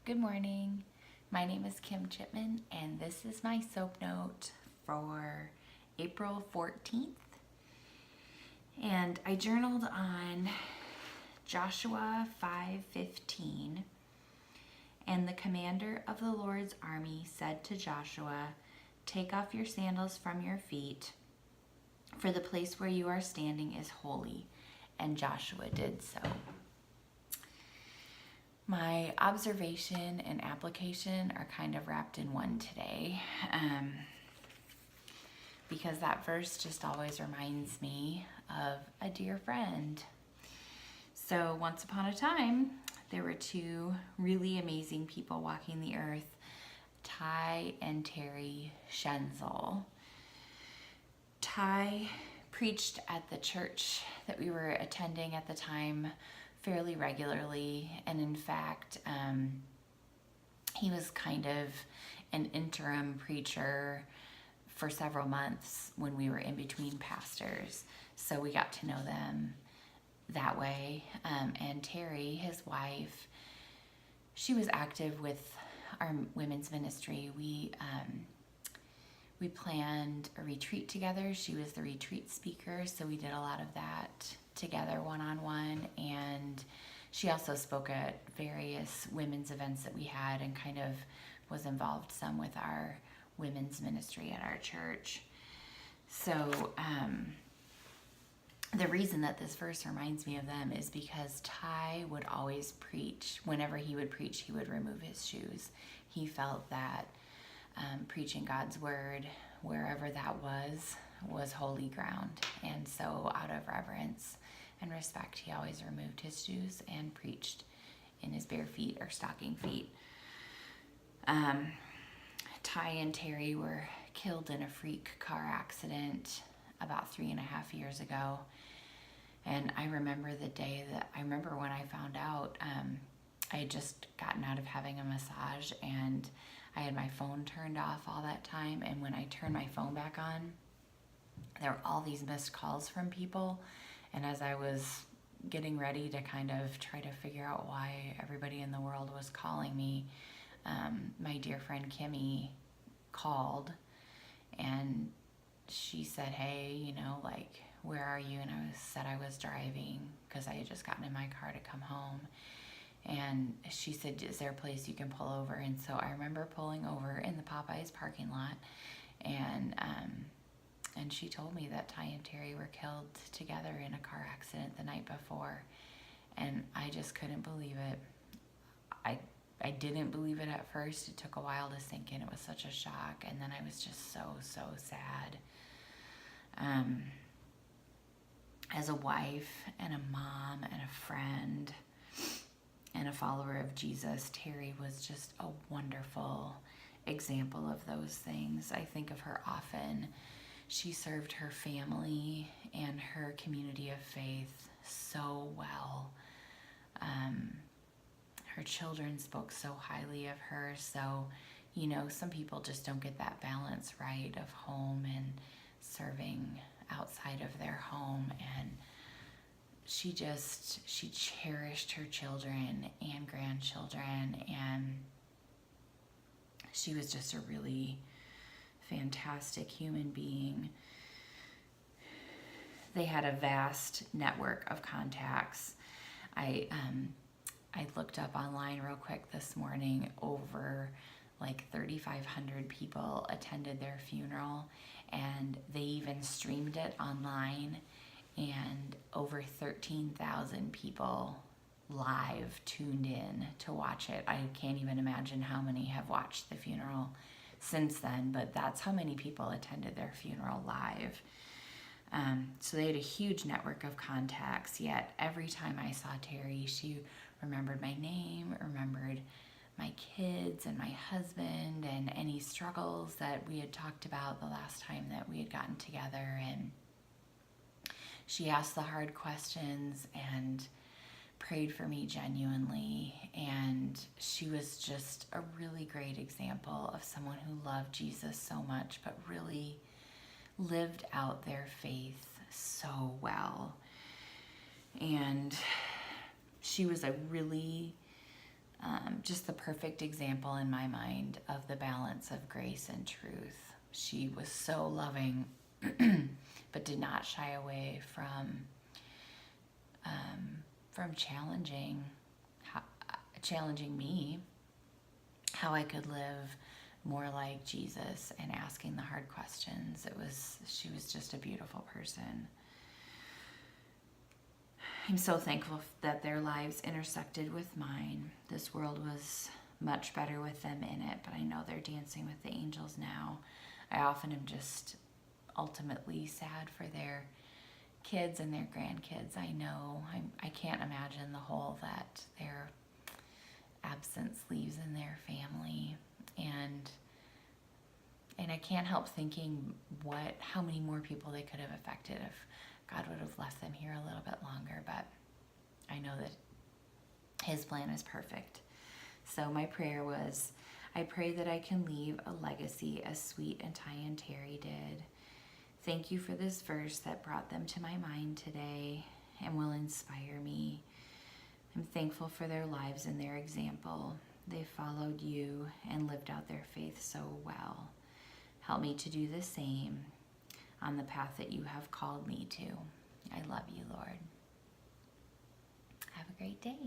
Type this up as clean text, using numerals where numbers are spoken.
Good morning. My name is Chipman, and this is my soap note for April 14th. And I journaled on Joshua 5:15. And the commander of the Lord's army said to Joshua, "Take off your sandals from your feet, for the place where you are standing is holy." And Joshua did so. My observation and application are kind of wrapped in one today, because that verse just always reminds me of a dear friend. So once upon a time, there were two really amazing people walking the earth, Ty and Terry Schenzel. Ty preached at the church that we were attending at the time fairly regularly, and in fact, he was kind of an interim preacher for several months when we were in between pastors, so we got to know them that way. And Terry, his wife, she was active with our women's ministry. We planned a retreat together. She was the retreat speaker, so we did a lot of that together one-on-one, and she also spoke at various women's events that we had and kind of was involved some with our women's ministry at our church. So the reason that this verse reminds me of them is because Ty would always preach. Whenever he would preach, he would remove his shoes. He felt that preaching God's word, wherever that was holy ground. And so out of reverence and respect, he always removed his shoes and preached in his bare feet or stocking feet. Ty and Terry were killed in a freak car accident about 3.5 years ago. And I remember when I found out, I had just gotten out of having a massage, and I had my phone turned off all that time. And when I turned my phone back on, there were all these missed calls from people. And as I was getting ready to kind of try to figure out why everybody in the world was calling me, my dear friend Kimmy called, and she said, "Hey, where are you?" And I said I was driving because I had just gotten in my car to come home. And she said, "Is there a place you can pull over?" And so I remember pulling over in the Popeyes parking lot, and she told me that Ty and Terry were killed together in a car accident the night before. And I just couldn't believe it. I didn't believe it at first. It took a while to sink in. It was such a shock. And then I was just so sad. As a wife and a mom and a friend and a follower of Jesus, Terry was just a wonderful example of those things. I think of her often. She served her family and her community of faith so well. Her children spoke so highly of her. So, some people just don't get that balance right of home and serving outside of their home. And she cherished her children and grandchildren, and she was just a really fantastic human being. They had a vast network of contacts. I looked up online real quick this morning. Over 3,500 people attended their funeral, and they even streamed it online, and over 13,000 people live tuned in to watch it. I can't even imagine how many have watched the funeral since then, but that's how many people attended their funeral live. So they had a huge network of contacts, yet every time I saw Terry, she remembered my name, remembered my kids and my husband, and any struggles that we had talked about the last time that we had gotten together. And she asked the hard questions and prayed for me genuinely, and she was just a really great example of someone who loved Jesus so much but really lived out their faith so well. And she was a really just the perfect example in my mind of the balance of grace and truth. She was so loving, but did not shy away from challenging me, how I could live more like Jesus and asking the hard questions. She was just a beautiful person. I'm so thankful that their lives intersected with mine. This world was much better with them in it, but I know they're dancing with the angels now. I often am just ultimately sad for their kids and their grandkids. I know I can't imagine the hole that their absence leaves in their family, and I can't help thinking how many more people they could have affected if God would have left them here a little bit longer. But I know that His plan is perfect. So my prayer was, I pray that I can leave a legacy as sweet as Ty and Terry did. Thank you for this verse that brought them to my mind today and will inspire me. I'm thankful for their lives and their example. They followed you and lived out their faith so well. Help me to do the same on the path that you have called me to. I love you, Lord. Have a great day.